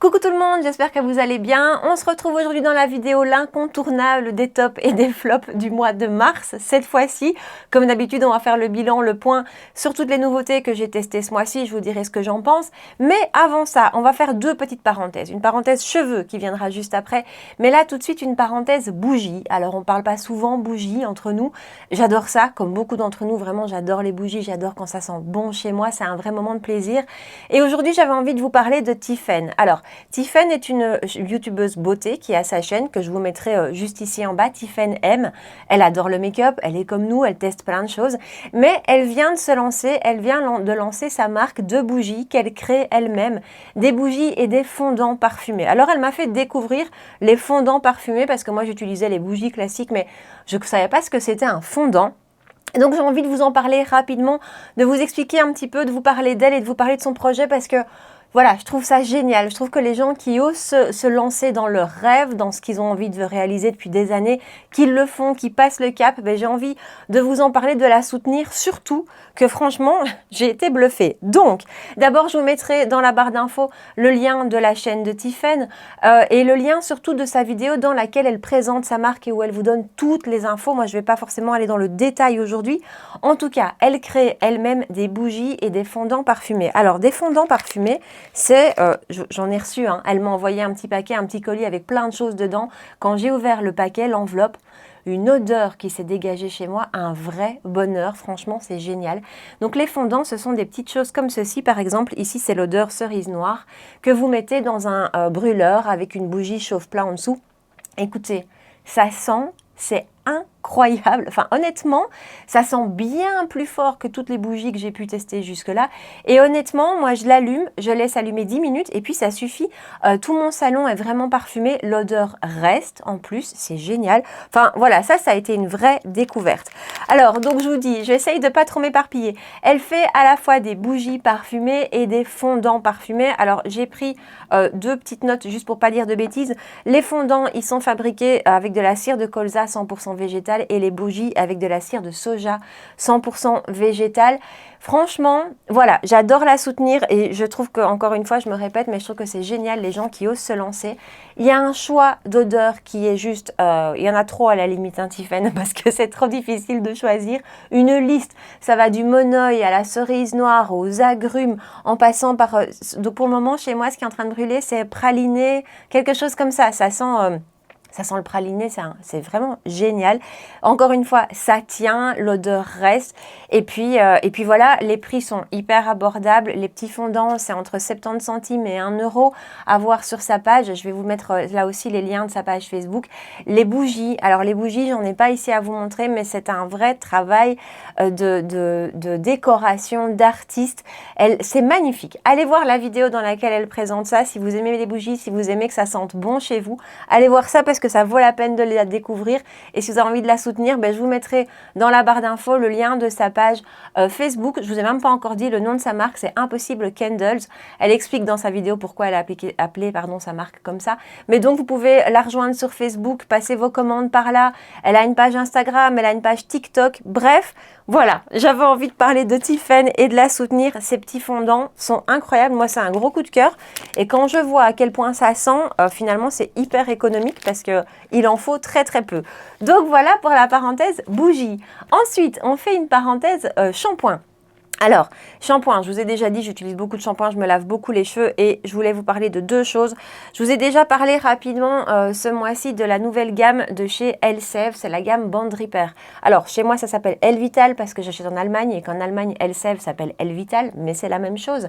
Coucou tout le monde, j'espère que vous allez bien. On se retrouve aujourd'hui dans la vidéo l'incontournable des tops et des flops du mois de mars. Cette fois-ci, comme d'habitude, on va faire le bilan, le point sur toutes les nouveautés que j'ai testées ce mois-ci. Je vous dirai ce que j'en pense. Mais avant ça, on va faire deux petites parenthèses. Une parenthèse cheveux qui viendra juste après. Mais là, tout de suite, une parenthèse bougie. Alors, on parle pas souvent bougie entre nous. J'adore ça, comme beaucoup d'entre nous. Vraiment, j'adore les bougies. J'adore quand ça sent bon chez moi. C'est un vrai moment de plaisir. Et aujourd'hui, j'avais envie de vous parler de Tiffen. Alors, Tiffen est une youtubeuse beauté qui a sa chaîne que je vous mettrai juste ici en bas, Tiffen M. Elle adore le make-up, elle est comme nous, elle teste plein de choses, mais elle vient de se lancer, elle vient de lancer sa marque de bougies qu'elle crée elle-même, des bougies et des fondants parfumés. Alors elle m'a fait découvrir les fondants parfumés parce que moi j'utilisais les bougies classiques, mais je ne savais pas ce que c'était un fondant. Donc j'ai envie de vous en parler rapidement, de vous expliquer un petit peu, de vous parler d'elle et de vous parler de son projet parce que voilà, je trouve ça génial. Je trouve que les gens qui osent se lancer dans leurs rêves, dans ce qu'ils ont envie de réaliser depuis des années, qu'ils le font, qui passent le cap, ben j'ai envie de vous en parler, de la soutenir, surtout que franchement, j'ai été bluffée. Donc, d'abord, je vous mettrai dans la barre d'infos le lien de la chaîne de Tiffen et le lien surtout de sa vidéo dans laquelle elle présente sa marque et où elle vous donne toutes les infos. Moi, je ne vais pas forcément aller dans le détail aujourd'hui. En tout cas, elle crée elle-même des bougies et des fondants parfumés. Alors, des fondants parfumés, c'est, j'en ai reçu, hein, elle m'a envoyé un petit paquet, un petit colis avec plein de choses dedans. Quand j'ai ouvert le paquet, l'enveloppe, une odeur qui s'est dégagée chez moi, un vrai bonheur, franchement c'est génial. Donc les fondants, ce sont des petites choses comme ceci, par exemple, ici c'est l'odeur cerise noire que vous mettez dans un brûleur avec une bougie chauffe-plat en dessous. Écoutez, ça sent, c'est incroyable. Enfin, honnêtement, ça sent bien plus fort que toutes les bougies que j'ai pu tester jusque-là. Et honnêtement, moi, je l'allume, je laisse allumer 10 minutes et puis ça suffit. Tout mon salon est vraiment parfumé. L'odeur reste en plus. C'est génial. Enfin, voilà, ça a été une vraie découverte. Alors, donc, je vous dis, j'essaye de ne pas trop m'éparpiller. Elle fait à la fois des bougies parfumées et des fondants parfumés. Alors, j'ai pris deux petites notes juste pour pas dire de bêtises. Les fondants, ils sont fabriqués avec de la cire de colza 100% végétale et les bougies avec de la cire de soja 100% végétale. Franchement, voilà, j'adore la soutenir et je trouve que, encore une fois, je me répète, mais je trouve que c'est génial les gens qui osent se lancer. Il y a un choix d'odeur qui est juste, il y en a trop à la limite, hein, Tiffen, parce que c'est trop difficile de choisir. Une liste, ça va du monoeil à la cerise noire, aux agrumes, en passant par, donc pour le moment, chez moi, ce qui est en train de brûler, c'est praliné, quelque chose comme ça. Ça sent le praliné, c'est vraiment génial. Encore une fois, ça tient, l'odeur reste. Et puis voilà, les prix sont hyper abordables. Les petits fondants, c'est entre 70 centimes et 1 euro à voir sur sa page. Je vais vous mettre là aussi les liens de sa page Facebook. Les bougies, alors les bougies, j'en ai pas ici à vous montrer, mais c'est un vrai travail de décoration, d'artiste. C'est magnifique. Allez voir la vidéo dans laquelle elle présente ça. Si vous aimez les bougies, si vous aimez que ça sente bon chez vous, allez voir ça parce que ça vaut la peine de la découvrir. Et si vous avez envie de la soutenir, ben, je vous mettrai dans la barre d'infos le lien de sa page Facebook. Je vous ai même pas encore dit le nom de sa marque, c'est Impossible Candles. Elle explique dans sa vidéo pourquoi elle a appelé sa marque comme ça. Mais donc vous pouvez la rejoindre sur Facebook, passer vos commandes par là. Elle a une page Instagram, elle a une page TikTok. Bref, voilà, j'avais envie de parler de Tiffen et de la soutenir. Ces petits fondants sont incroyables. Moi, c'est un gros coup de cœur. Et quand je vois à quel point ça sent, finalement, c'est hyper économique parce qu'il en faut très très peu. Donc voilà pour la parenthèse bougie. Ensuite, on fait une parenthèse shampoing. Alors, shampoing, je vous ai déjà dit, j'utilise beaucoup de shampoing, je me lave beaucoup les cheveux et je voulais vous parler de deux choses. Je vous ai déjà parlé rapidement ce mois-ci de la nouvelle gamme de chez Elseve, c'est la gamme Bond Repair. Alors, chez moi, ça s'appelle Elvital parce que j'achète en Allemagne et qu'en Allemagne, Elseve s'appelle Elvital, mais c'est la même chose.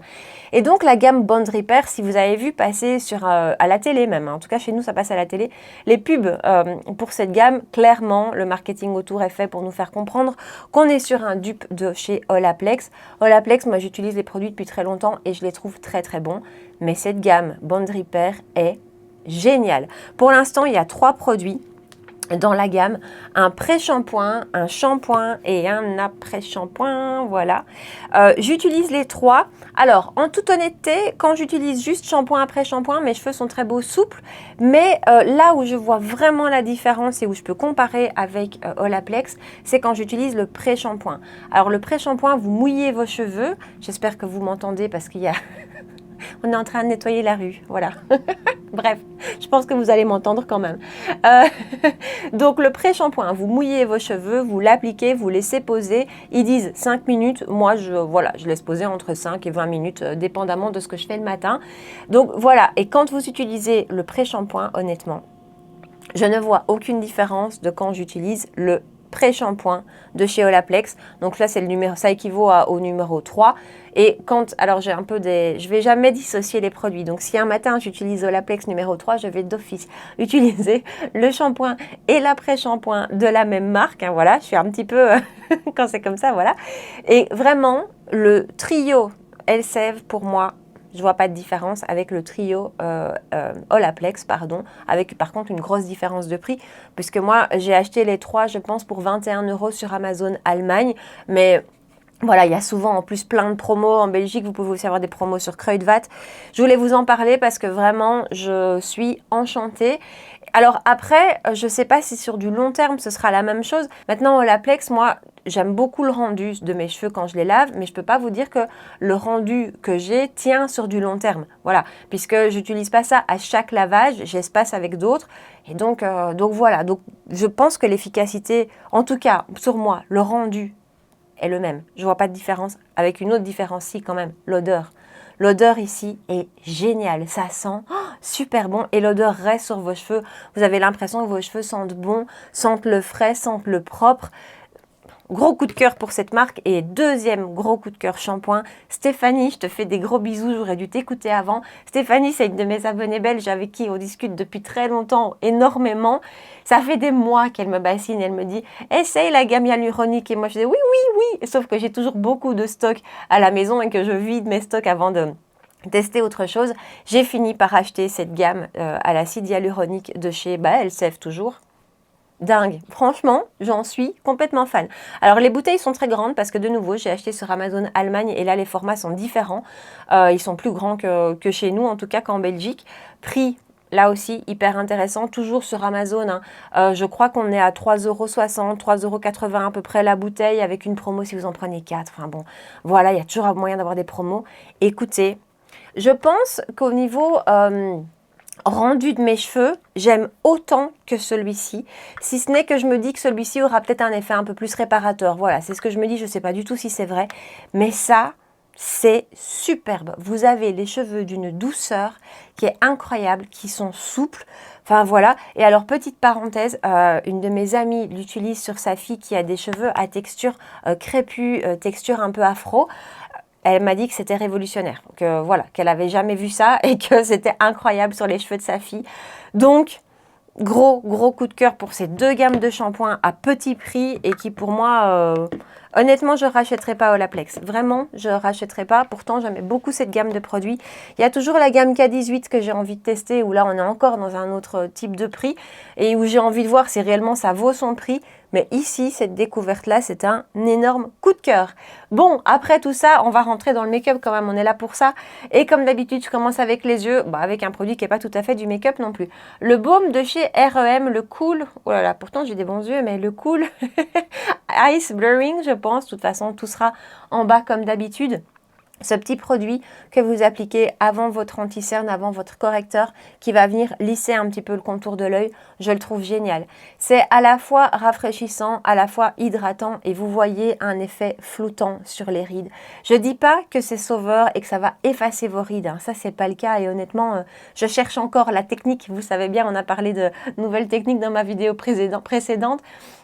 Et donc, la gamme Bond Repair, si vous avez vu passer à la télé même, hein, en tout cas chez nous, ça passe à la télé, les pubs pour cette gamme, clairement, le marketing autour est fait pour nous faire comprendre qu'on est sur un dupe de chez Olaplex. Olaplex, moi j'utilise les produits depuis très longtemps et je les trouve très très bons. Mais cette gamme Bond Repair est géniale. Pour l'instant, il y a 3 produits dans la gamme, un pré-shampoing, un shampoing et un après-shampoing, voilà. J'utilise les 3. Alors, en toute honnêteté, quand j'utilise juste shampoing après shampoing, mes cheveux sont très beaux, souples, mais là où je vois vraiment la différence et où je peux comparer avec Olaplex, c'est quand j'utilise le pré-shampoing. Alors, le pré-shampoing, vous mouillez vos cheveux, j'espère que vous m'entendez parce qu'il y a On est en train de nettoyer la rue, voilà. Bref, je pense que vous allez m'entendre quand même. Euh, donc le pré-shampoing, vous mouillez vos cheveux, vous l'appliquez, vous laissez poser. Ils disent 5 minutes. Moi, je laisse poser entre 5 et 20 minutes, dépendamment de ce que je fais le matin. Donc voilà, et quand vous utilisez le pré-shampoing, honnêtement, je ne vois aucune différence de quand j'utilise le pré-shampoing de chez Olaplex. Donc là, c'est le numéro, ça équivaut au numéro 3. Et quand, alors j'ai un peu je vais jamais dissocier les produits. Donc si un matin j'utilise Olaplex numéro 3, je vais d'office utiliser le shampoing et l'après-shampoing de la même marque. Hein, voilà, je suis un petit peu, quand c'est comme ça, voilà. Et vraiment, le trio Elseve, pour moi, je vois pas de différence avec le trio Olaplex, pardon, avec par contre une grosse différence de prix, puisque moi j'ai acheté les 3, je pense, pour 21 € sur Amazon Allemagne, mais voilà, il y a souvent en plus plein de promos en Belgique, vous pouvez aussi avoir des promos sur Kruidvat. Je voulais vous en parler parce que vraiment, je suis enchantée. Alors après, je ne sais pas si sur du long terme, ce sera la même chose. Maintenant, Olaplex, moi, j'aime beaucoup le rendu de mes cheveux quand je les lave, mais je ne peux pas vous dire que le rendu que j'ai tient sur du long terme. Voilà, puisque je n'utilise pas ça à chaque lavage, j'espace avec d'autres. Et donc voilà, donc je pense que l'efficacité, en tout cas sur moi, le rendu est le même. Je ne vois pas de différence, avec une autre différence, si quand même, l'odeur. L'odeur ici est géniale, ça sent super bon et l'odeur reste sur vos cheveux. Vous avez l'impression que vos cheveux sentent bon, sentent le frais, sentent le propre. Gros coup de cœur pour cette marque. Et deuxième gros coup de cœur shampoing, Stéphanie, je te fais des gros bisous, j'aurais dû t'écouter avant. Stéphanie, c'est une de mes abonnées belges avec qui on discute depuis très longtemps, énormément. Ça fait des mois qu'elle me bassine, elle me dit « Essaye la gamme hyaluronique » et moi je dis « Oui, oui, oui », sauf que j'ai toujours beaucoup de stocks à la maison et que je vide mes stocks avant de tester autre chose. J'ai fini par acheter cette gamme à l'acide hyaluronique de chez Elseve toujours. Dingue, franchement, j'en suis complètement fan. Alors les bouteilles sont très grandes parce que de nouveau, j'ai acheté sur Amazon Allemagne et là les formats sont différents. Ils sont plus grands que chez nous, en tout cas qu'en Belgique. Prix, là aussi, hyper intéressant, toujours sur Amazon. Hein. Je crois qu'on est à 3,60 €, 3,80 € à peu près la bouteille avec une promo si vous en prenez 4. Enfin bon, voilà, il y a toujours moyen d'avoir des promos. Écoutez, je pense qu'au niveau rendu de mes cheveux, j'aime autant que celui-ci, si ce n'est que je me dis que celui-ci aura peut-être un effet un peu plus réparateur. Voilà, c'est ce que je me dis, je ne sais pas du tout si c'est vrai, mais ça, c'est superbe. Vous avez les cheveux d'une douceur qui est incroyable, qui sont souples. Enfin voilà, et alors petite parenthèse, une de mes amies l'utilise sur sa fille qui a des cheveux à texture crépue, texture un peu afro. Elle m'a dit que c'était révolutionnaire, que voilà, qu'elle avait jamais vu ça et que c'était incroyable sur les cheveux de sa fille. Donc, gros coup de cœur pour ces deux gammes de shampoings à petit prix et qui pour moi, honnêtement, je ne rachèterai pas Olaplex. Vraiment, je ne rachèterai pas. Pourtant, j'aimais beaucoup cette gamme de produits. Il y a toujours la gamme K18 que j'ai envie de tester où là, on est encore dans un autre type de prix et où j'ai envie de voir si réellement ça vaut son prix. Mais ici, cette découverte-là, c'est un énorme coup de cœur. Bon, après tout ça, on va rentrer dans le make-up quand même, on est là pour ça. Et comme d'habitude, je commence avec les yeux, avec un produit qui n'est pas tout à fait du make-up non plus. Le baume de chez R.E.M, le Cool, oh là là, pourtant j'ai des bons yeux, mais le Cool Ice Blurring, je pense. De toute façon, tout sera en bas comme d'habitude. Ce petit produit que vous appliquez avant votre anti-cerne, avant votre correcteur, qui va venir lisser un petit peu le contour de l'œil, je le trouve génial. C'est à la fois rafraîchissant, à la fois hydratant et vous voyez un effet floutant sur les rides. Je dis pas que c'est sauveur et que ça va effacer vos rides, hein. Ça c'est pas le cas et honnêtement, je cherche encore la technique. Vous savez bien, on a parlé de nouvelles techniques dans ma vidéo précédente.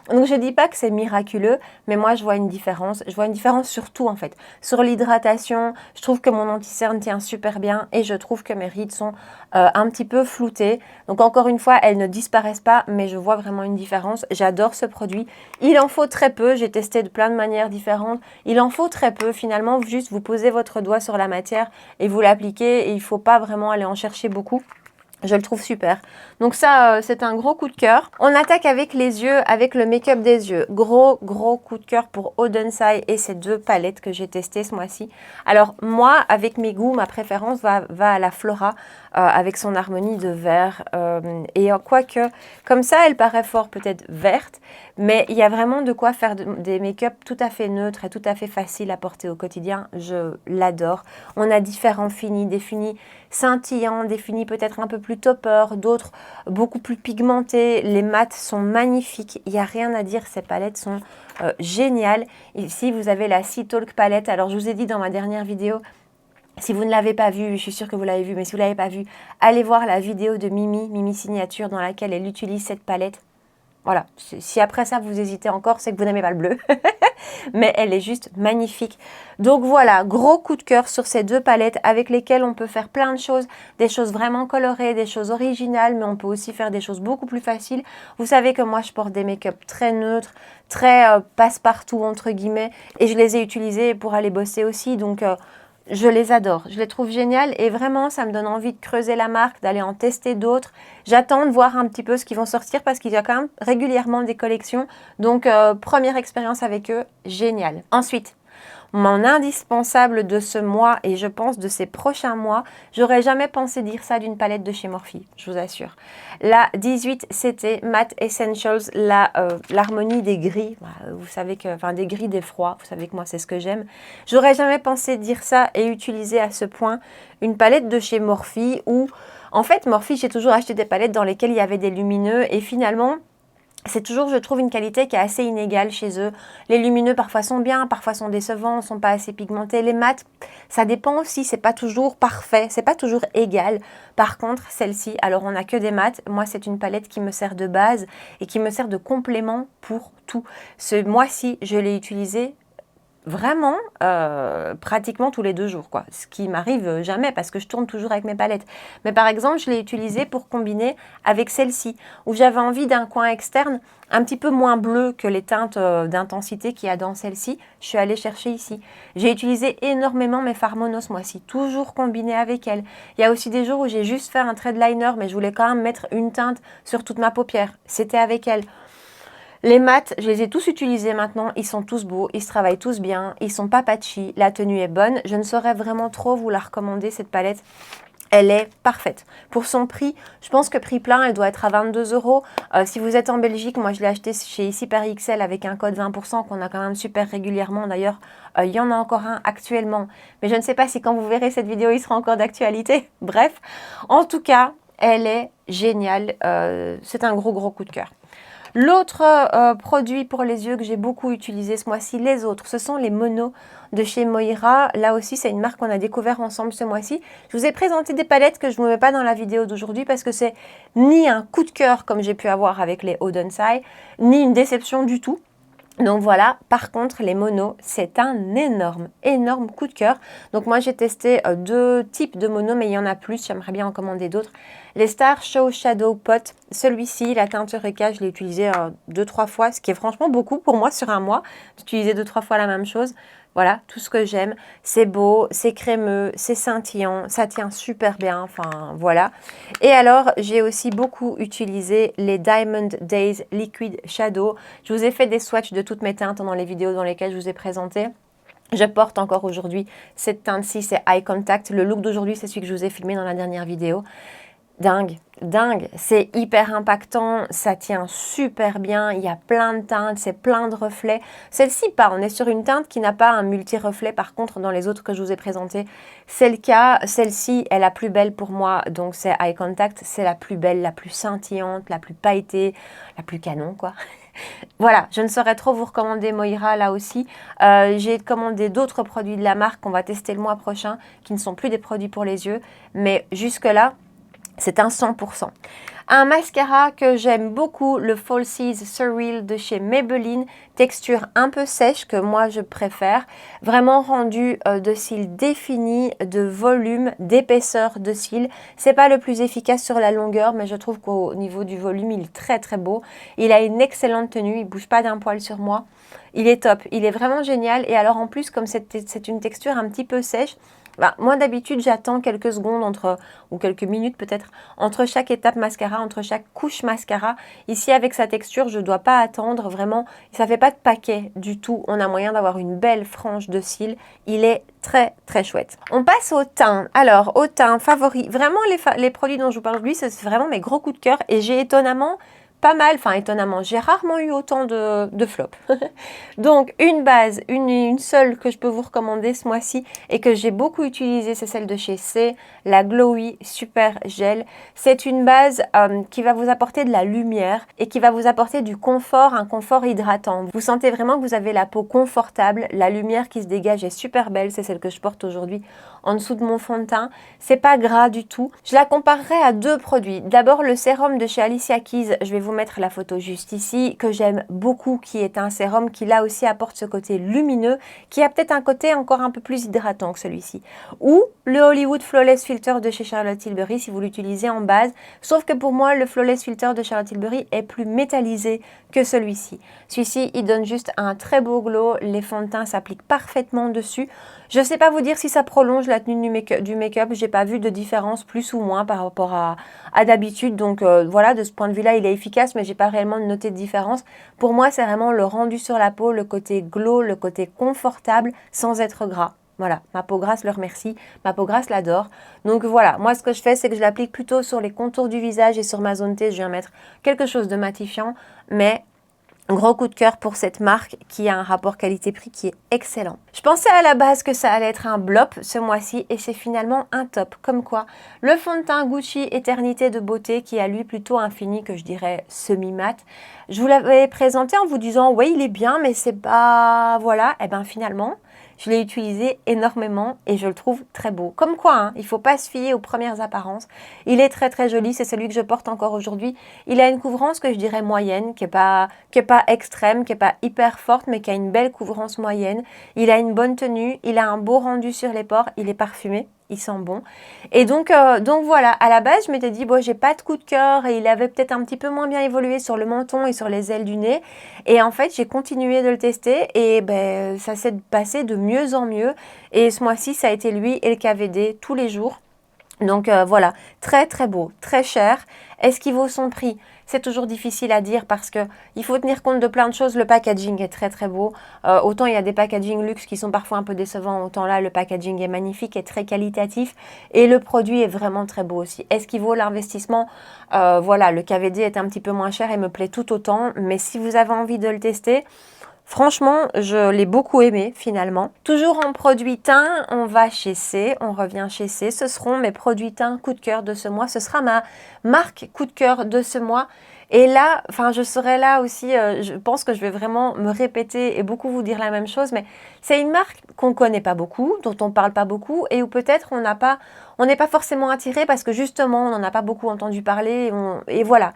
Donc je dis pas que c'est miraculeux, mais moi je vois une différence. Je vois une différence sur tout en fait. Sur l'hydratation, je trouve que mon anti-cerne tient super bien et je trouve que mes rides sont un petit peu floutées. Donc encore une fois, elles ne disparaissent pas, mais je vois vraiment une différence. J'adore ce produit. Il en faut très peu. J'ai testé de plein de manières différentes. Il en faut très peu. Finalement, juste vous posez votre doigt sur la matière et vous l'appliquez et il ne faut pas vraiment aller en chercher beaucoup. Je le trouve super. Donc ça, c'est un gros coup de cœur. On attaque avec les yeux, avec le make-up des yeux. Gros coup de cœur pour Odensai et ces deux palettes que j'ai testées ce mois-ci. Alors moi, avec mes goûts, ma préférence va à la Flora. avec son harmonie de vert. Et quoique, comme ça, elle paraît fort peut-être verte, mais il y a vraiment de quoi faire des make-up tout à fait neutres et tout à fait faciles à porter au quotidien. Je l'adore. On a différents finis, des finis scintillants, des finis peut-être un peu plus topper, d'autres beaucoup plus pigmentés. Les mats sont magnifiques, il n'y a rien à dire, ces palettes sont géniales. Ici, vous avez la Sea Talk palette. Alors, je vous ai dit dans ma dernière vidéo, si vous ne l'avez pas vue, je suis sûre que vous l'avez vue, mais si vous ne l'avez pas vue, allez voir la vidéo de Mimi Signature, dans laquelle elle utilise cette palette. Voilà, si après ça vous hésitez encore, c'est que vous n'aimez pas le bleu. Mais elle est juste magnifique. Donc voilà, gros coup de cœur sur ces deux palettes avec lesquelles on peut faire plein de choses. Des choses vraiment colorées, des choses originales, mais on peut aussi faire des choses beaucoup plus faciles. Vous savez que moi je porte des make-up très neutres, très passe-partout entre guillemets. Et je les ai utilisés pour aller bosser aussi, donc... je les adore, je les trouve géniales et vraiment ça me donne envie de creuser la marque, d'aller en tester d'autres. J'attends de voir un petit peu ce qu'ils vont sortir parce qu'il y a quand même régulièrement des collections. Donc première expérience avec eux, génial. Ensuite, mon indispensable de ce mois et je pense de ces prochains mois, j'aurais jamais pensé dire ça d'une palette de chez Morphe, je vous assure. La 18, c'était Matte Essentials, l'harmonie des gris, vous savez que, enfin des gris, des froids, vous savez que moi c'est ce que j'aime. J'aurais jamais pensé dire ça et utiliser à ce point une palette de chez Morphe où, en fait, Morphe, j'ai toujours acheté des palettes dans lesquelles il y avait des lumineux et finalement, c'est toujours, je trouve, une qualité qui est assez inégale chez eux. Les lumineux, parfois, sont bien, parfois sont décevants, sont pas assez pigmentés. Les mats, ça dépend aussi, c'est pas toujours parfait, c'est pas toujours égal. Par contre, celle-ci, alors on n'a que des mats. Moi, c'est une palette qui me sert de base et qui me sert de complément pour tout. Ce mois-ci, je l'ai utilisée vraiment pratiquement tous les 2 jours, quoi. Ce qui m'arrive jamais parce que je tourne toujours avec mes palettes. Mais par exemple, je l'ai utilisée pour combiner avec celle-ci, où j'avais envie d'un coin externe un petit peu moins bleu que les teintes d'intensité qu'il y a dans celle-ci. Je suis allée chercher ici. J'ai utilisé énormément mes fards mono ce mois-ci, toujours combiné avec elle. Il y a aussi des jours où j'ai juste fait un trait de liner, mais je voulais quand même mettre une teinte sur toute ma paupière. C'était avec elle. Les mats, je les ai tous utilisés maintenant, ils sont tous beaux, ils se travaillent tous bien, ils sont pas patchy, la tenue est bonne. Je ne saurais vraiment trop vous la recommander cette palette. Elle est parfaite. Pour son prix, je pense que prix plein, elle doit être à 22 €. Si vous êtes en Belgique, moi je l'ai acheté chez Super XL avec un code 20% qu'on a quand même super régulièrement. D'ailleurs, il y en a encore un actuellement. Mais je ne sais pas si quand vous verrez cette vidéo, il sera encore d'actualité. Bref, en tout cas, elle est géniale. C'est un gros coup de cœur. L'autre produit pour les yeux que j'ai beaucoup utilisé ce mois-ci, les autres, ce sont les monos de chez Moira. Là aussi, c'est une marque qu'on a découvert ensemble ce mois-ci. Je vous ai présenté des palettes que je ne vous mets pas dans la vidéo d'aujourd'hui parce que c'est ni un coup de cœur comme j'ai pu avoir avec les Odensai, ni une déception du tout. Donc voilà, par contre, les monos, c'est un énorme coup de cœur. Donc moi, j'ai testé 2 types de monos, mais il y en a plus. J'aimerais bien en commander d'autres. Les Star Show Shadow Pot, celui-ci, la teinte Eureka, je l'ai utilisé 2-3 fois, ce qui est franchement beaucoup pour moi sur un mois, d'utiliser 2-3 fois la même chose. Voilà, tout ce que j'aime. C'est beau, c'est crémeux, c'est scintillant, ça tient super bien, enfin voilà. Et alors, j'ai aussi beaucoup utilisé les Diamond Days Liquid Shadow. Je vous ai fait des swatchs de toutes mes teintes dans les vidéos dans lesquelles je vous ai présenté. Je porte encore aujourd'hui cette teinte-ci, c'est Eye Contact. Le look d'aujourd'hui, c'est celui que je vous ai filmé dans la dernière vidéo. Dingue, c'est hyper impactant, ça tient super bien, il y a plein de teintes, c'est plein de reflets. Celle-ci pas, on est sur une teinte qui n'a pas un multi-reflet, par contre dans les autres que je vous ai présentés, c'est le cas. Celle-ci est la plus belle pour moi, donc c'est Eye Contact, c'est la plus belle, la plus scintillante, la plus pailletée, la plus canon quoi. Voilà, je ne saurais trop vous recommander Moira là aussi. J'ai commandé d'autres produits de la marque qu'on va tester le mois prochain, qui ne sont plus des produits pour les yeux, mais jusque-là, c'est un 100%. Un mascara que j'aime beaucoup, le Falsies Surreal de chez Maybelline. Texture un peu sèche que moi je préfère. Vraiment rendu de cils définis, de volume, d'épaisseur de cils. C'est pas le plus efficace sur la longueur, mais je trouve qu'au niveau du volume, il est très beau. Il a une excellente tenue, il bouge pas d'un poil sur moi. Il est top, il est vraiment génial. Et alors en plus, comme c'est une texture un petit peu sèche, Bah, moi d'habitude j'attends quelques secondes ou quelques minutes peut-être entre chaque étape mascara, entre chaque couche mascara. Ici avec sa texture je ne dois pas attendre vraiment, ça fait pas de paquet du tout. On a moyen d'avoir une belle frange de cils, il est très très chouette. On passe au teint. Alors au teint favori, vraiment les produits dont je vous parle aujourd'hui c'est vraiment mes gros coups de cœur et j'ai étonnamment pas mal, enfin étonnamment, j'ai rarement eu autant de flops. Donc une base, une seule que je peux vous recommander ce mois-ci et que j'ai beaucoup utilisée, c'est celle de chez C, la Glowy Super Gel. C'est une base qui va vous apporter de la lumière et qui va vous apporter du confort, un confort hydratant. Vous sentez vraiment que vous avez la peau confortable, la lumière qui se dégage est super belle, c'est celle que je porte aujourd'hui en dessous de mon fond de teint. C'est pas gras du tout. Je la comparerai à deux produits. D'abord le sérum de chez Alicia Keys, je vais vous mettre la photo juste ici, que j'aime beaucoup, qui est un sérum qui là aussi apporte ce côté lumineux, qui a peut-être un côté encore un peu plus hydratant que celui-ci. Ou le Hollywood Flawless Filter de chez Charlotte Tilbury si vous l'utilisez en base, sauf que pour moi le Flawless Filter de Charlotte Tilbury est plus métallisé que celui-ci. Celui-ci il donne juste un très beau glow, les fonds de teint s'appliquent parfaitement dessus. Je ne sais pas vous dire si ça prolonge la tenue du make-up, j'ai pas vu de différence plus ou moins par rapport à d'habitude, donc voilà, de ce point de vue là il est efficace mais j'ai pas réellement noté de différence. Pour moi c'est vraiment le rendu sur la peau, le côté glow, le côté confortable sans être gras. Voilà, ma peau grasse le remercie, ma peau grasse l'adore. Donc voilà, moi ce que je fais c'est que je l'applique plutôt sur les contours du visage et sur ma zone T, je viens mettre quelque chose de matifiant, mais gros coup de cœur pour cette marque qui a un rapport qualité-prix qui est excellent. Je pensais à la base que ça allait être un blop ce mois-ci et c'est finalement un top. Comme quoi, le fond de teint Gucci Éternité de beauté qui a lui plutôt un fini que je dirais semi-mat. Je vous l'avais présenté en vous disant ouais il est bien mais c'est pas... Voilà, et ben finalement... Je l'ai utilisé énormément et je le trouve très beau. Comme quoi, hein, il ne faut pas se fier aux premières apparences. Il est très très joli, c'est celui que je porte encore aujourd'hui. Il a une couvrance que je dirais moyenne, qui est pas extrême, qui n'est pas hyper forte, mais qui a une belle couvrance moyenne. Il a une bonne tenue, il a un beau rendu sur les pores, il est parfumé. Il sent bon. Et donc voilà, à la base, je m'étais dit, bon, j'ai pas de coup de cœur et il avait peut-être un petit peu moins bien évolué sur le menton et sur les ailes du nez. Et en fait, j'ai continué de le tester et ben, ça s'est passé de mieux en mieux. Et ce mois-ci, ça a été lui et le KVD tous les jours. Donc voilà, très très beau, très cher. Est-ce qu'il vaut son prix? C'est toujours difficile à dire parce que il faut tenir compte de plein de choses. Le packaging est très très beau. Autant il y a des packaging luxe qui sont parfois un peu décevants, autant là le packaging est magnifique et très qualitatif. Et le produit est vraiment très beau aussi. Est-ce qu'il vaut l'investissement? Voilà, le KVD est un petit peu moins cher et me plaît tout autant. Mais si vous avez envie de le tester... Franchement, je l'ai beaucoup aimé finalement. Toujours en produit teint, on va chez C, on revient chez C. Ce seront mes produits teint coup de cœur de ce mois. Ce sera ma marque coup de cœur de ce mois. Et là, enfin, je serai là aussi, je pense que je vais vraiment me répéter et beaucoup vous dire la même chose, mais c'est une marque qu'on ne connaît pas beaucoup, dont on ne parle pas beaucoup et où peut-être on n'est pas forcément attiré parce que justement, on n'en a pas beaucoup entendu parler et voilà.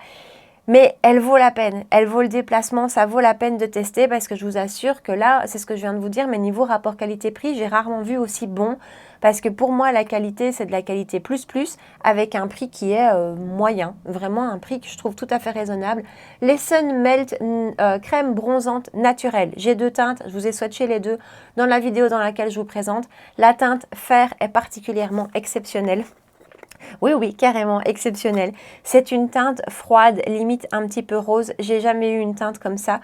Mais elle vaut la peine, elle vaut le déplacement, ça vaut la peine de tester parce que je vous assure que là, c'est ce que je viens de vous dire, mais niveau rapport qualité-prix, j'ai rarement vu aussi bon parce que pour moi, la qualité, c'est de la qualité plus avec un prix qui est moyen, vraiment un prix que je trouve tout à fait raisonnable. Les Sun Melt crème bronzante naturelle, j'ai deux teintes, je vous ai swatché les deux dans la vidéo dans laquelle je vous présente. La teinte fer est particulièrement exceptionnelle. Oui, oui, carrément, exceptionnel. C'est une teinte froide, limite un petit peu rose. J'ai jamais eu une teinte comme ça.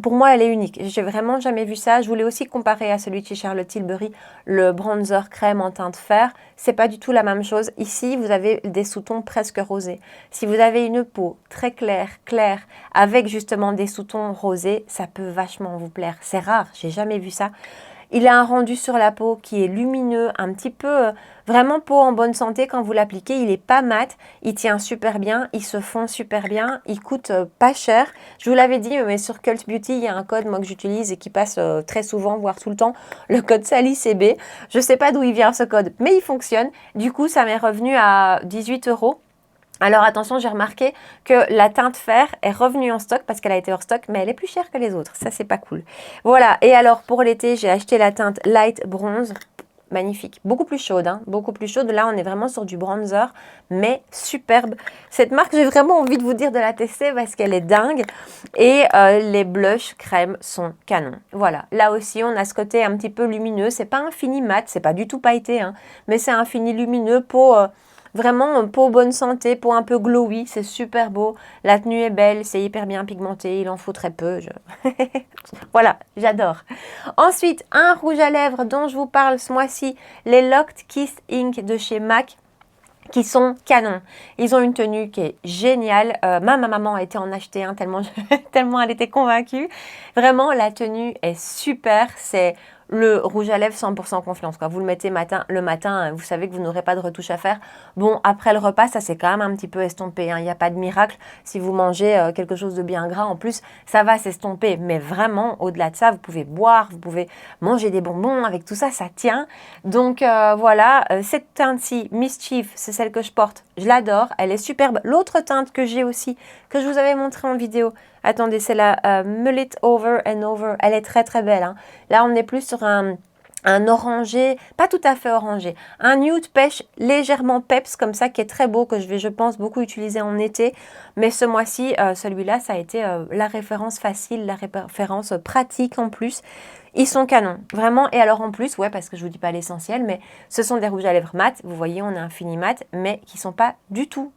Pour moi, elle est unique. J'ai vraiment jamais vu ça. Je voulais aussi comparer à celui de chez Charlotte Tilbury, le bronzer crème en teinte fer. C'est pas du tout la même chose. Ici, vous avez des sous-tons presque rosés. Si vous avez une peau très claire, avec justement des sous-tons rosés, ça peut vachement vous plaire. C'est rare, j'ai jamais vu ça. Il a un rendu sur la peau qui est lumineux, un petit peu, vraiment peau en bonne santé quand vous l'appliquez. Il n'est pas mat, il tient super bien, il se fond super bien, il coûte pas cher. Je vous l'avais dit, mais sur Cult Beauty, il y a un code moi que j'utilise et qui passe très souvent, voire tout le temps, le code SALICB. Je ne sais pas d'où il vient ce code, mais il fonctionne. Du coup, ça m'est revenu à 18 €. Alors attention, j'ai remarqué que la teinte fer est revenue en stock parce qu'elle a été hors stock, mais elle est plus chère que les autres. Ça, c'est pas cool. Voilà, et alors pour l'été, j'ai acheté la teinte Light Bronze. magnifique. Beaucoup plus chaude, hein, beaucoup plus chaude. Là, on est vraiment sur du bronzer, mais superbe. Cette marque, j'ai vraiment envie de vous dire de la tester parce qu'elle est dingue. Et les blushs crème sont canons. Voilà, là aussi, on a ce côté un petit peu lumineux. C'est pas un fini mat, c'est pas du tout pailleté, hein, mais c'est un fini lumineux peau... Vraiment, peau bonne santé, peau un peu glowy, c'est super beau. La tenue est belle, c'est hyper bien pigmenté, il en faut très peu. Voilà, j'adore. Ensuite, un rouge à lèvres dont je vous parle ce mois-ci, les Locked Kiss Ink de chez MAC, qui sont canons. Ils ont une tenue qui est géniale. Ma maman a été en acheter un tellement, tellement elle était convaincue. Vraiment, la tenue est super. C'est le rouge à lèvres 100% confiance. Quand vous le mettez le matin, vous savez que vous n'aurez pas de retouche à faire. Bon, après le repas, ça c'est quand même un petit peu estompé, hein. Il n'y a pas de miracle. Si vous mangez quelque chose de bien gras, en plus, ça va s'estomper. Mais vraiment, au-delà de ça, vous pouvez boire, vous pouvez manger des bonbons. Avec tout ça, ça tient. Donc voilà, cette teinte-ci, Mischief, c'est celle que je porte. Je l'adore, elle est superbe. L'autre teinte que j'ai aussi, que je vous avais montré en vidéo, attendez, c'est la Mullet Over and Over. Elle est très très belle, hein. Là, on est plus sur un orangé, pas tout à fait orangé, un nude pêche légèrement peps comme ça qui est très beau, que je vais, je pense, beaucoup utiliser en été. Mais ce mois-ci, celui-là, ça a été la référence facile, la référence pratique en plus. Ils sont canons, vraiment. Et alors en plus, ouais, parce que je vous dis pas l'essentiel, mais ce sont des rouges à lèvres mat. Vous voyez, on a un fini mat, mais qui sont pas du tout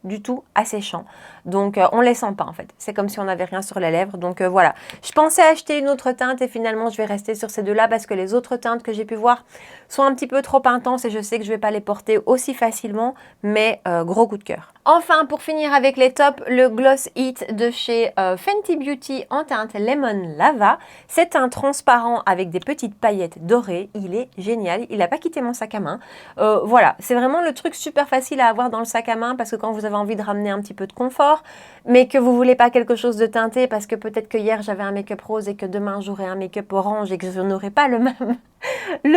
asséchants. Donc on les sent pas en fait. C'est comme si on n'avait rien sur les lèvres. Donc voilà. Je pensais acheter une autre teinte et finalement je vais rester sur ces deux-là parce que les autres teintes que j'ai pu voir sont un petit peu trop intenses et je sais que je vais pas les porter aussi facilement. Mais gros coup de cœur. Enfin, pour finir avec les tops, le Gloss Hit de chez Fenty Beauty en teinte Lemon Lava. C'est un transparent avec des petites paillettes dorées. Il est génial. Il n'a pas quitté mon sac à main. Voilà, c'est vraiment le truc super facile à avoir dans le sac à main parce que quand vous avez envie de ramener un petit peu de confort, mais que vous voulez pas quelque chose de teinté parce que peut-être que hier j'avais un make-up rose et que demain j'aurai un make-up orange et que je n'aurai pas le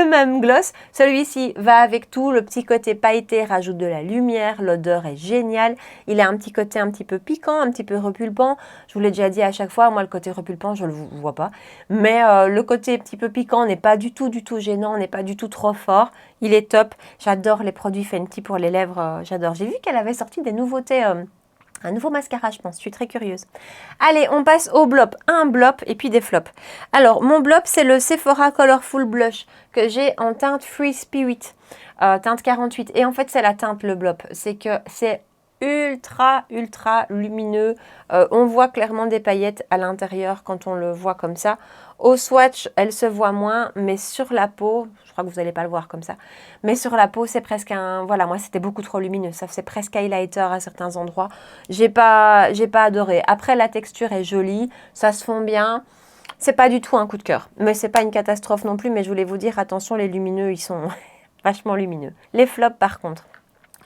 même gloss. Celui-ci va avec tout, le petit côté pailleté rajoute de la lumière, l'odeur est géniale, il a un petit côté un petit peu piquant, un petit peu repulpant, je vous l'ai déjà dit à chaque fois, moi le côté repulpant je ne le vois pas, mais le côté un petit peu piquant n'est pas du tout gênant, n'est pas du tout trop fort, il est top, j'adore les produits Fenty pour les lèvres, j'adore. J'ai vu qu'elle avait sorti des nouveautés, un nouveau mascara, je pense. Je suis très curieuse. Allez, on passe au blop. Un blop et puis des flops. Alors, mon blop, c'est le Sephora Colorful Blush que j'ai en teinte Free Spirit, teinte 48. Et en fait, c'est la teinte, le blop. C'est que c'est ultra lumineux. On voit clairement des paillettes à l'intérieur quand on le voit comme ça. Au swatch, elle se voit moins, mais sur la peau, je crois que vous n'allez pas le voir comme ça, mais sur la peau, c'est presque un... Voilà, moi, c'était beaucoup trop lumineux. Ça fait presque highlighter à certains endroits. J'ai pas adoré. Après, la texture est jolie, ça se fond bien. C'est pas du tout un coup de cœur, mais c'est pas une catastrophe non plus. Mais je voulais vous dire, attention, les lumineux, ils sont vachement lumineux. Les flops, par contre,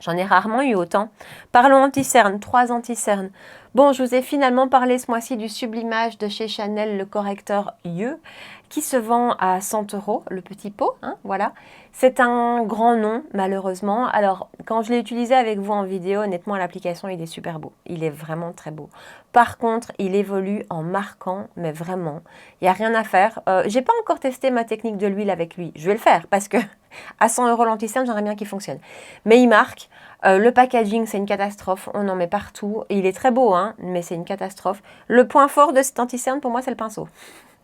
j'en ai rarement eu autant. Parlons anti-cerne, 3 anti-cernes. Bon, je vous ai finalement parlé ce mois-ci du Sublimage de chez Chanel, le correcteur Yeux, qui se vend à 100 €, le petit pot, hein, voilà. C'est un grand nom, malheureusement. Alors, quand je l'ai utilisé avec vous en vidéo, honnêtement, l'application, il est super beau. Il est vraiment très beau. Par contre, il évolue en marquant, mais vraiment, il n'y a rien à faire. J'ai pas encore testé ma technique de l'huile avec lui. Je vais le faire, parce que à 100 € l'anti-cerne, j'aimerais bien qu'il fonctionne. Mais il marque. Le packaging, c'est une catastrophe. On en met partout. Il est très beau, hein, mais c'est une catastrophe. Le point fort de cet anti-cerne, pour moi, c'est le pinceau.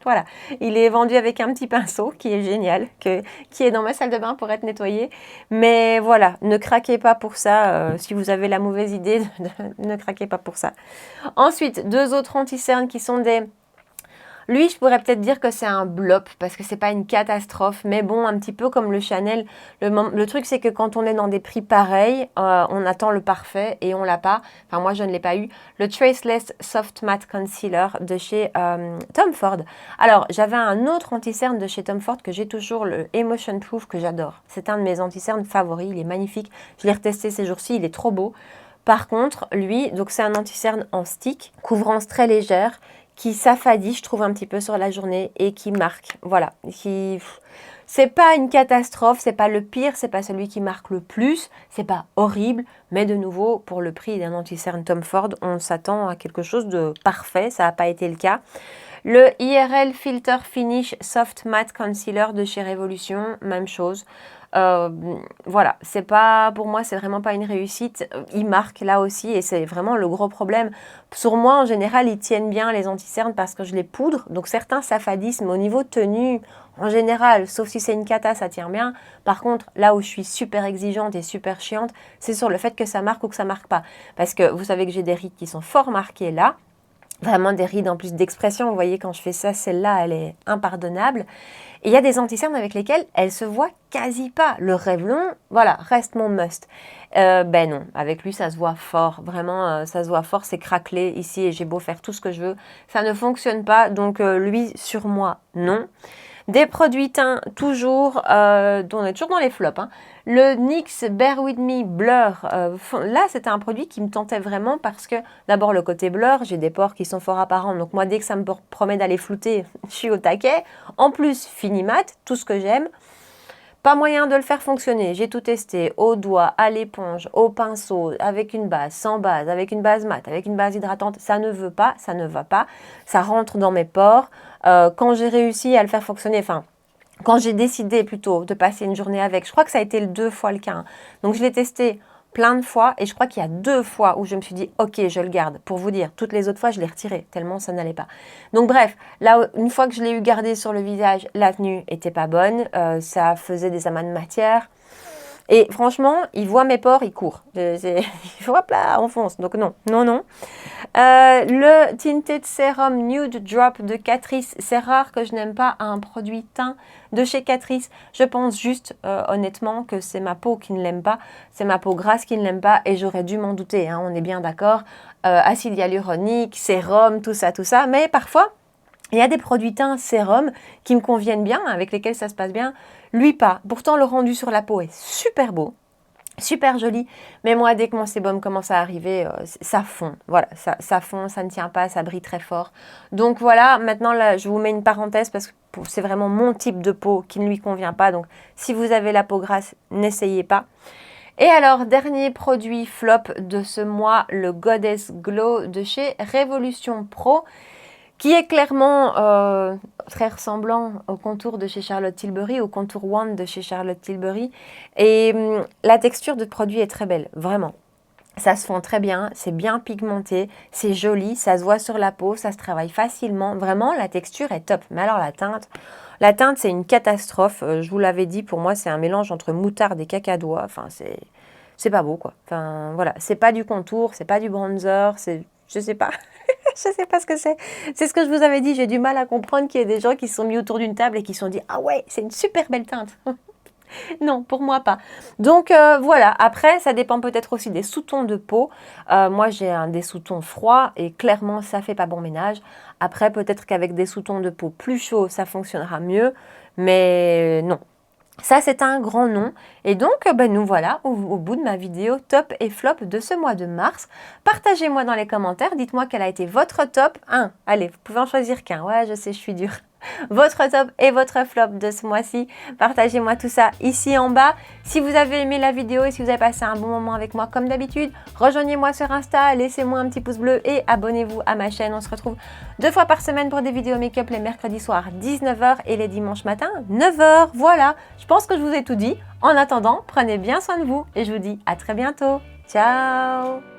Voilà, il est vendu avec un petit pinceau qui est génial, qui est dans ma salle de bain pour être nettoyé. Mais voilà, ne craquez pas pour ça. Si vous avez la mauvaise idée, ne craquez pas pour ça. Ensuite, 2 autres anti-cernes qui sont des... Lui, je pourrais peut-être dire que c'est un blop parce que c'est pas une catastrophe. Mais bon, un petit peu comme le Chanel. Le truc, c'est que quand on est dans des prix pareils, on attend le parfait et on l'a pas. Enfin, moi, je ne l'ai pas eu. Le Traceless Soft Matte Concealer de chez Tom Ford. Alors, j'avais un autre anti-cerne de chez Tom Ford que j'ai toujours, le Emotion Proof, que j'adore. C'est un de mes anti-cernes favoris. Il est magnifique. Je l'ai retesté ces jours-ci. Il est trop beau. Par contre, lui, donc c'est un anti-cerne en stick, couvrance très légère, qui s'affadit, je trouve, un petit peu sur la journée et qui marque. Voilà. C'est pas une catastrophe, c'est pas le pire, c'est pas celui qui marque le plus, c'est pas horrible, mais de nouveau, pour le prix d'un anti-cerne Tom Ford, on s'attend à quelque chose de parfait, ça n'a pas été le cas. Le IRL Filter Finish Soft Matte Concealer de chez Révolution, même chose. Voilà, c'est pas, pour moi, c'est vraiment pas une réussite. Ils marquent là aussi et c'est vraiment le gros problème. Sur moi, en général, ils tiennent bien les anti-cernes parce que je les poudre. Donc certains s'affadissent, mais au niveau tenue, en général, sauf si c'est une cata, ça tient bien. Par contre, là où je suis super exigeante et super chiante, c'est sur le fait que ça marque ou que ça marque pas. Parce que vous savez que j'ai des rides qui sont fort marquées là. Vraiment des rides en plus d'expression. Vous voyez, quand je fais ça, celle-là, elle est impardonnable. Et il y a des anti-cernes avec lesquelles elle se voit quasi pas. Le Revlon, voilà, reste mon must. Ben non, avec lui, ça se voit fort. Vraiment, ça se voit fort. C'est craquelé ici et j'ai beau faire tout ce que je veux. Ça ne fonctionne pas. Donc, lui, sur moi, non. Des produits teints, toujours, on est toujours dans les flops. Hein. Le NYX Bear With Me Blur, là c'était un produit qui me tentait vraiment parce que d'abord le côté blur, j'ai des pores qui sont fort apparents. Donc moi dès que ça me promet d'aller flouter, je suis au taquet. En plus, fini mat, tout ce que j'aime. Pas moyen de le faire fonctionner, j'ai tout testé, au doigt, à l'éponge, au pinceau, avec une base, sans base, avec une base mat, avec une base hydratante, ça ne veut pas, ça ne va pas, ça rentre dans mes pores. Quand j'ai réussi à le faire fonctionner, enfin, quand j'ai décidé plutôt de passer une journée avec, je crois que ça a été 2 fois le cas, hein. Donc je l'ai testé plein de fois et je crois qu'il y a 2 fois où je me suis dit ok, je le garde. Pour vous dire, toutes les autres fois je l'ai retiré tellement ça n'allait pas. Donc bref, là une fois que je l'ai eu gardé sur le visage, la tenue était pas bonne, ça faisait des amas de matière. Et franchement, il voit mes pores, il court. Il hop là, on fonce. Donc non, non, non. Le Tinted Serum Nude Drop de Catrice. C'est rare que je n'aime pas un produit teint de chez Catrice. Je pense juste, honnêtement, que c'est ma peau qui ne l'aime pas. C'est ma peau grasse qui ne l'aime pas et j'aurais dû m'en douter, hein, on est bien d'accord. Acide hyaluronique, sérum, tout ça, tout ça. Mais parfois, il y a des produits teints sérum qui me conviennent bien, avec lesquels ça se passe bien. Lui, pas. Pourtant, le rendu sur la peau est super beau. Super joli, mais moi dès que mon sébum commence à arriver, ça fond, voilà, ça fond, ça ne tient pas, ça brille très fort. Donc voilà, maintenant là je vous mets une parenthèse parce que c'est vraiment mon type de peau qui ne lui convient pas, donc si vous avez la peau grasse, n'essayez pas. Et alors, dernier produit flop de ce mois, le Goddess Glow de chez Révolution Pro, qui est clairement très ressemblant au contour de chez Charlotte Tilbury, au contour Wand de chez Charlotte Tilbury. Et la texture de produit est très belle, vraiment. Ça se fond très bien, c'est bien pigmenté, c'est joli, ça se voit sur la peau, ça se travaille facilement. Vraiment, la texture est top. Mais alors la teinte c'est une catastrophe. Je vous l'avais dit, pour moi, c'est un mélange entre moutarde et cacadois. Enfin, c'est pas beau, quoi. Enfin, voilà, c'est pas du contour, c'est pas du bronzer, c'est... Je sais pas. Je sais pas ce que c'est. C'est ce que je vous avais dit. J'ai du mal à comprendre qu'il y ait des gens qui se sont mis autour d'une table et qui se sont dit « Ah ouais, c'est une super belle teinte !» Non, pour moi pas. Donc voilà, après ça dépend peut-être aussi des sous-tons de peau. Moi j'ai des sous-tons froids et clairement ça fait pas bon ménage. Après peut-être qu'avec des sous-tons de peau plus chauds ça fonctionnera mieux, mais non. Ça, c'est un grand nom. Et donc, nous voilà au bout de ma vidéo top et flop de ce mois de mars. Partagez-moi dans les commentaires. Dites-moi quel a été votre top. Allez, vous pouvez en choisir qu'un. Ouais, je sais, je suis dure. Votre top et votre flop de ce mois-ci. Partagez-moi tout ça ici en bas. Si vous avez aimé la vidéo et si vous avez passé un bon moment avec moi comme d'habitude, rejoignez-moi sur Insta, laissez-moi un petit pouce bleu et abonnez-vous à ma chaîne. On se retrouve 2 fois par semaine pour des vidéos make-up les mercredis soirs 19h et les dimanches matins 9h. Voilà, je pense que je vous ai tout dit. En attendant, prenez bien soin de vous et je vous dis à très bientôt. Ciao!